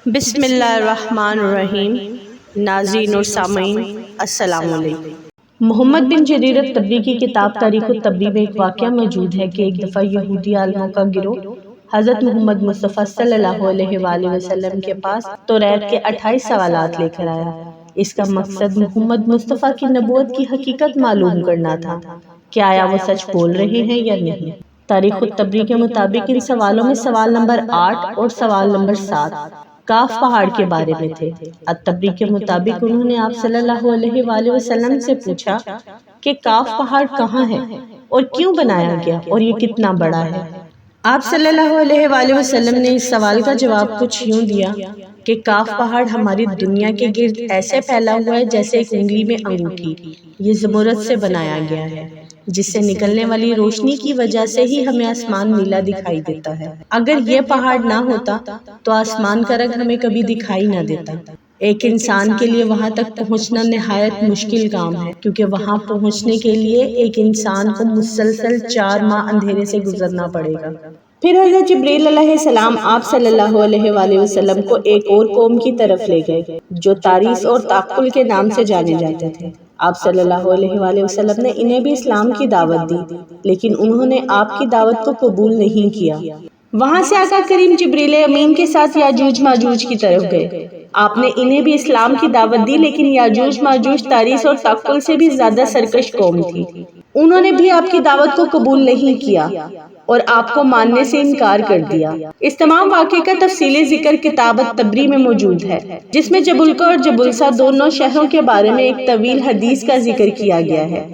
بسم اللہ الرحمن الرحیم۔ ناظرین اور سامعین السلام علیکم۔ محمد بن جریر الطبری کی کتاب تاریخ الطبری میں ایک واقعہ موجود ہے کہ ایک دفعہ یہودی عالموں کا گروہ حضرت محمد مصطفیٰ صلی اللہ علیہ وآلہ وسلم کے پاس توریت کے 28 سوالات لے کر آیا۔ اس کا مقصد محمد مصطفیٰ کی نبوت کی حقیقت معلوم کرنا تھا کہ آیا وہ سچ بول رہے ہیں یا نہیں۔ تاریخ الطبری کے مطابق ان سوالوں میں سوال نمبر 8 اور سوال نمبر 7 کاف پہاڑ کے بارے میں تھے۔ الطبری کے مطابق انہوں نے آپ صلی اللہ علیہ وآلہ وسلم سے پوچھا کہ کاف پہاڑ کہاں ہے اور کیوں بنایا گیا اور یہ کتنا بڑا ہے۔ آپ صلی اللہ علیہ وآلہ وسلم نے اس سوال کا جواب کچھ یوں دیا کہ کاف پہاڑ ہماری دنیا کے گرد ایسے پھیلا ہوا ہے جیسے ایک انگلی میں انگوٹھی۔ یہ زمرد سے بنایا گیا ہے جس سے نکلنے والی روشنی کی وجہ سے ہی ہمیں آسمان نیلا دکھائی دیتا ہے۔ اگر یہ پہاڑ نہ ہوتا تو آسمان کا رنگ ہمیں کبھی دکھائی نہ دیتا۔ ایک انسان کے لیے وہاں تک پہنچنا نہایت مشکل کام ہے کیونکہ وہاں پہنچنے کے لیے ایک انسان کو مسلسل 4 ماہ اندھیرے سے گزرنا پڑے گا۔ پھر حضرت جبریل علیہ السلام آپ صلی اللہ علیہ وآلہ وسلم کو ایک اور قوم کی طرف لے گئے جو تاریس اور تعقل کے نام سے جانے جاتے تھے۔ آپ صلی اللہ علیہ وآلہ وسلم نے انہیں بھی اسلام کی دعوت دی لیکن انہوں نے آپ کی دعوت کو قبول نہیں کیا۔ وہاں سے آقا کریم جبریل امین کے ساتھ یاجوج ماجوج کی طرف گئے۔ آپ نے انہیں بھی اسلام کی دعوت دی لیکن یاجوج ماجوج تاریس اور تعقل سے بھی زیادہ سرکش قوم تھی۔ انہوں نے بھی آپ کی دعوت کو قبول نہیں کیا اور آپ کو ماننے سے انکار کر دیا۔ اس تمام واقعے کا تفصیلی ذکر کتاب الطبری میں موجود ہے جس میں جبلقہ اور جبلسہ دونوں شہروں کے بارے میں ایک طویل حدیث کا ذکر کیا گیا ہے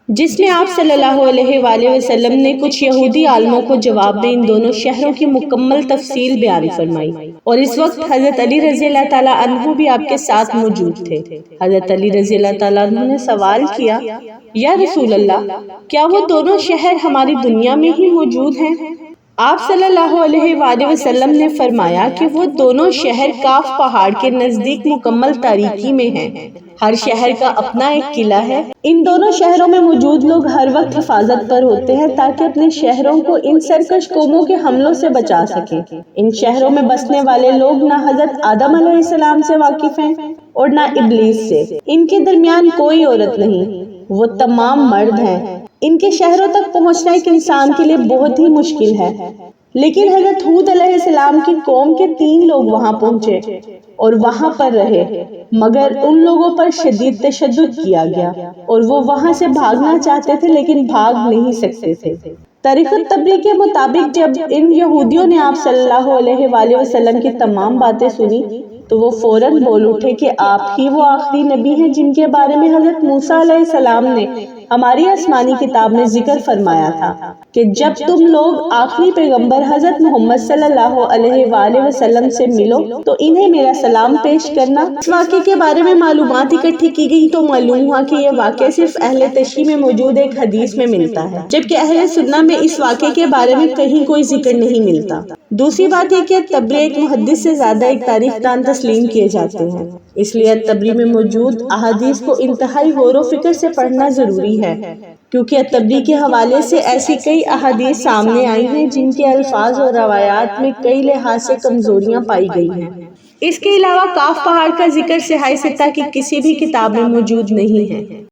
جس میں آپ صلی اللہ علیہ وآلہ وسلم نے کچھ یہودی عالموں کو جواب میں ان دونوں شہروں کی مکمل تفصیل بیان فرمائی، اور اس وقت حضرت علی رضی اللہ تعالیٰ عنہ بھی آپ کے ساتھ موجود تھے۔ حضرت علی رضی اللہ تعالیٰ عنہ نے سوال کیا، یا رسول اللہ، کیا وہ دونوں شہر ہماری دنیا میں ہی موجود ہیں؟ آپ صلی اللہ علیہ وآلہ وسلم نے فرمایا کہ وہ دونوں شہر کاف پہاڑ کے نزدیک مکمل تاریکی میں ہیں۔ ہر شہر کا اپنا ایک قلعہ ہے۔ ان دونوں شہروں میں موجود لوگ ہر وقت حفاظت پر ہوتے ہیں تاکہ اپنے شہروں کو ان سرکش قوموں کے حملوں سے بچا سکیں۔ ان شہروں میں بسنے والے لوگ نہ حضرت آدم علیہ السلام سے واقف ہیں اور نہ ابلیس سے۔ ان کے درمیان کوئی عورت نہیں، وہ تمام مرد ہیں۔ ان کے شہروں تک پہنچنا ایک انسان کے لیے بہت ہی مشکل ہے، لیکن حضرت ہود علیہ السلام کی قوم کے 3 لوگ وہاں پہنچے اور وہاں پر رہے، مگر ان لوگوں پر شدید تشدد کیا گیا اور وہ وہاں سے بھاگنا چاہتے تھے لیکن بھاگ نہیں سکتے تھے۔ تاریخ الطبری کے مطابق جب ان یہودیوں نے آپ صلی اللہ علیہ وآلہ وسلم کی تمام باتیں سنی تو وہ فوراً بول اٹھے کہ آپ ہی وہ آخری نبی ہیں جن کے بارے میں حضرت موسیٰ علیہ السلام نے ہماری آسمانی کتاب میں ذکر فرمایا تھا کہ جب تم لوگ آخری پیغمبر حضرت محمد صلی اللہ علیہ وآلہ وسلم سے ملو تو انہیں میرا سلام پیش کرنا۔ اس واقعے کے بارے میں معلومات اکٹھی کی گئی تو معلوم ہوا کہ یہ واقعہ صرف اہل تشیع میں موجود ایک حدیث میں ملتا ہے جبکہ اہل سنہ میں اس واقعے کے بارے میں کہیں کوئی ذکر نہیں ملتا۔ دوسری بات یہ کہ طبری ایک محدث سے زیادہ ایک تاریخ دان تسلیم کیے جاتے ہیں، اس لیے طبری میں موجود احادیث کو انتہائی غور و فکر سے پڑھنا ضروری ہے کیونکہ طبری کے حوالے سے ایسی کئی احادیث سامنے آئی ہیں جن کے الفاظ اور روایات میں کئی لحاظ سے کمزوریاں پائی گئی ہیں۔ اس کے علاوہ کاف پہاڑ کا ذکر صحاح ستہ کی کسی بھی کتاب میں موجود نہیں ہے۔